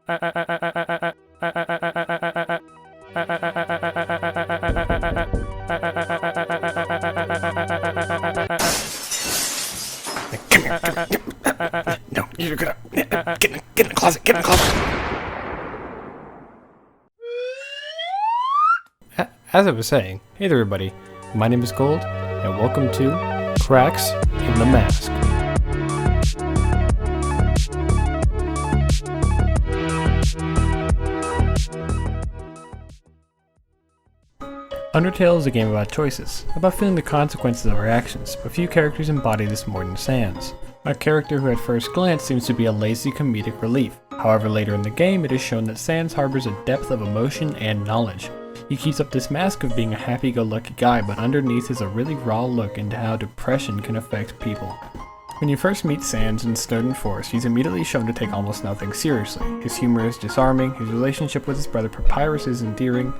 Come here, come here. No, you're gonna get in the closet, get in the closet. As I was saying, hey there everybody, my name is Gold, and welcome to Cracks in the Mask. Undertale is a game about choices, about feeling the consequences of our actions, but few characters embody this more than Sans. A character who at first glance seems to be a lazy comedic relief. However, later in the game it is shown that Sans harbors a depth of emotion and knowledge. He keeps up this mask of being a happy-go-lucky guy, but underneath is a really raw look into how depression can affect people. When you first meet Sans in Snowden Forest, he's immediately shown to take almost nothing seriously. His humor is disarming, his relationship with his brother Papyrus is endearing,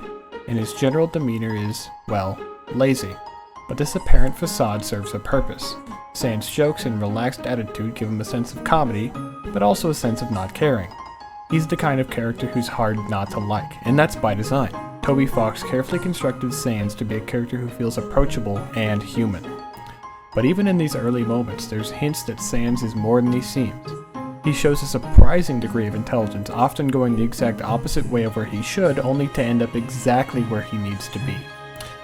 and his general demeanor is, well, lazy. But this apparent facade serves a purpose. Sans' jokes and relaxed attitude give him a sense of comedy, but also a sense of not caring. He's the kind of character who's hard not to like, and that's by design. Toby Fox carefully constructed Sans to be a character who feels approachable and human. But even in these early moments, there's hints that Sans is more than he seems. He shows a surprising degree of intelligence, often going the exact opposite way of where he should, only to end up exactly where he needs to be.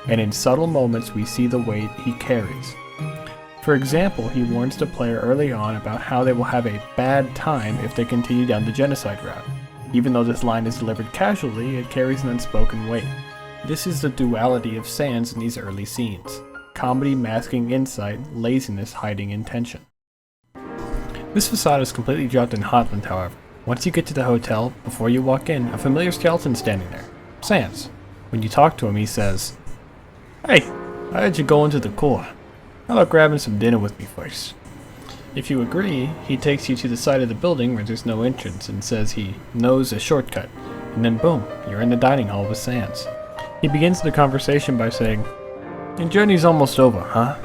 And in subtle moments, we see the weight he carries. For example, he warns the player early on about how they will have a bad time if they continue down the genocide route. Even though this line is delivered casually, it carries an unspoken weight. This is the duality of Sans in these early scenes. Comedy masking insight, laziness hiding intention. This facade is completely dropped in Hotland, however. Once you get to the hotel, before you walk in, a familiar skeleton's standing there. Sans. When you talk to him, he says, "Hey, I heard you going to the core. How about grabbing some dinner with me first?" If you agree, he takes you to the side of the building where there's no entrance and says he knows a shortcut, and then boom, you're in the dining hall with Sans. He begins the conversation by saying, "Your journey's almost over, huh?"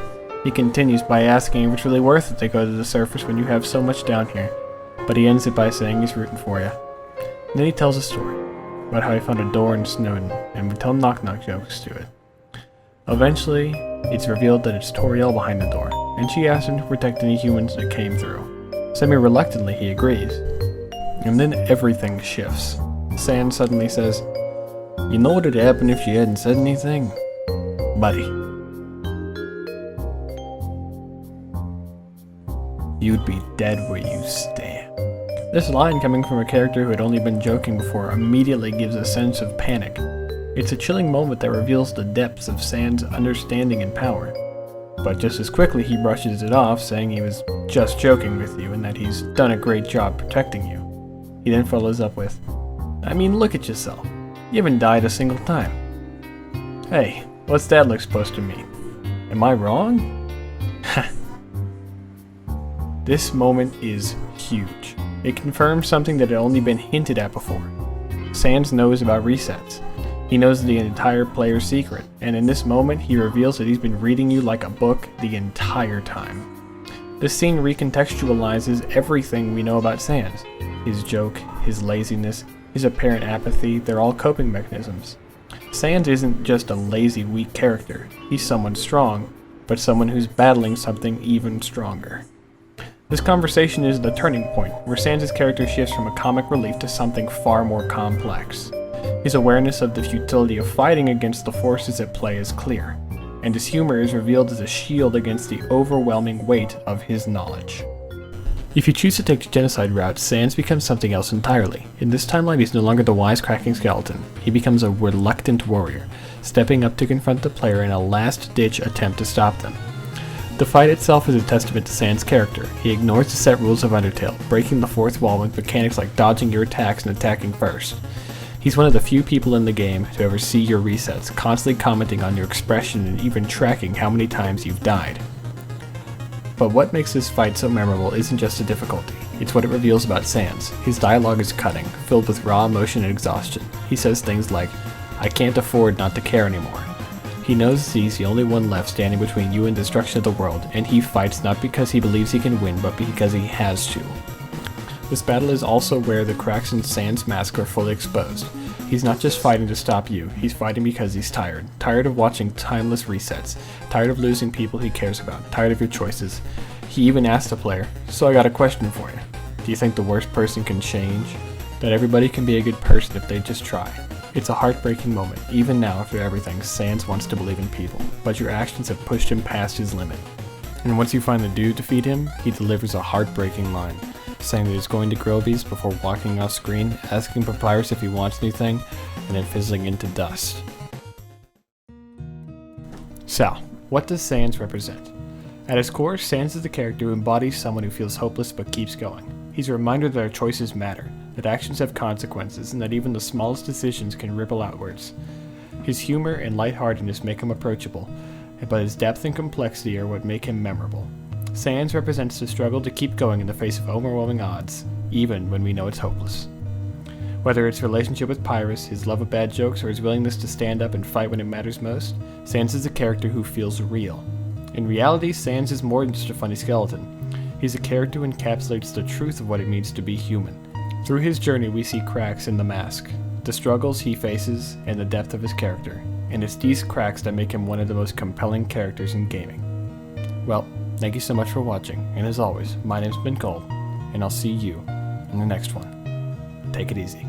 He continues by asking if it's really worth it to go to the surface when you have so much down here, but he ends it by saying he's rooting for you. And then he tells a story about how he found a door in Snowden and would tell knock-knock jokes to it. Eventually, it's revealed that it's Toriel behind the door, and she asks him to protect any humans that came through. Semi-reluctantly, he agrees. And then everything shifts. Sans suddenly says, "You know what would happen if you hadn't said anything? Buddy. You'd be dead where you stand." This line, coming from a character who had only been joking before, immediately gives a sense of panic. It's a chilling moment that reveals the depths of Sans' understanding and power. But just as quickly he brushes it off, saying he was just joking with you and that he's done a great job protecting you. He then follows up with, "I mean, look at yourself. You haven't died a single time. Hey, what's that look supposed to mean? Am I wrong?" This moment is huge. It confirms something that had only been hinted at before. Sans knows about resets. He knows the entire player's secret, and in this moment he reveals that he's been reading you like a book the entire time. This scene recontextualizes everything we know about Sans. His joke, his laziness, his apparent apathy, they're all coping mechanisms. Sans isn't just a lazy, weak character. He's someone strong, but someone who's battling something even stronger. This conversation is the turning point, where Sans' character shifts from a comic relief to something far more complex. His awareness of the futility of fighting against the forces at play is clear, and his humor is revealed as a shield against the overwhelming weight of his knowledge. If you choose to take the genocide route, Sans becomes something else entirely. In this timeline, he's no longer the wisecracking skeleton. He becomes a reluctant warrior, stepping up to confront the player in a last-ditch attempt to stop them. The fight itself is a testament to Sans' character. He ignores the set rules of Undertale, breaking the fourth wall with mechanics like dodging your attacks and attacking first. He's one of the few people in the game to ever see your resets, constantly commenting on your expression and even tracking how many times you've died. But what makes this fight so memorable isn't just the difficulty, it's what it reveals about Sans. His dialogue is cutting, filled with raw emotion and exhaustion. He says things like, "I can't afford not to care anymore." He knows he's the only one left standing between you and destruction of the world, and he fights not because he believes he can win, but because he has to. This battle is also where the cracks in Sans' mask are fully exposed. He's not just fighting to stop you, he's fighting because he's tired. Tired of watching timeless resets, tired of losing people he cares about, tired of your choices. He even asked the player, "So I got a question for you. Do you think the worst person can change? That everybody can be a good person if they just try." It's a heartbreaking moment. Even now, after everything, Sans wants to believe in people, but your actions have pushed him past his limit. And once you finally do defeat him, he delivers a heartbreaking line, saying that he's going to Groby's before walking off screen, asking Papyrus if he wants anything, and then fizzling into dust. So, what does Sans represent? At his core, Sans is the character who embodies someone who feels hopeless but keeps going. He's a reminder that our choices matter, that actions have consequences, and that even the smallest decisions can ripple outwards. His humor and lightheartedness make him approachable, but his depth and complexity are what make him memorable. Sans represents the struggle to keep going in the face of overwhelming odds, even when we know it's hopeless. Whether it's relationship with Pyrus, his love of bad jokes, or his willingness to stand up and fight when it matters most, Sans is a character who feels real. In reality, Sans is more than just a funny skeleton. He's a character who encapsulates the truth of what it means to be human. Through his journey, we see cracks in the mask, the struggles he faces, and the depth of his character. And it's these cracks that make him one of the most compelling characters in gaming. Well, thank you so much for watching, and as always, my name's been Cole, and I'll see you in the next one. Take it easy.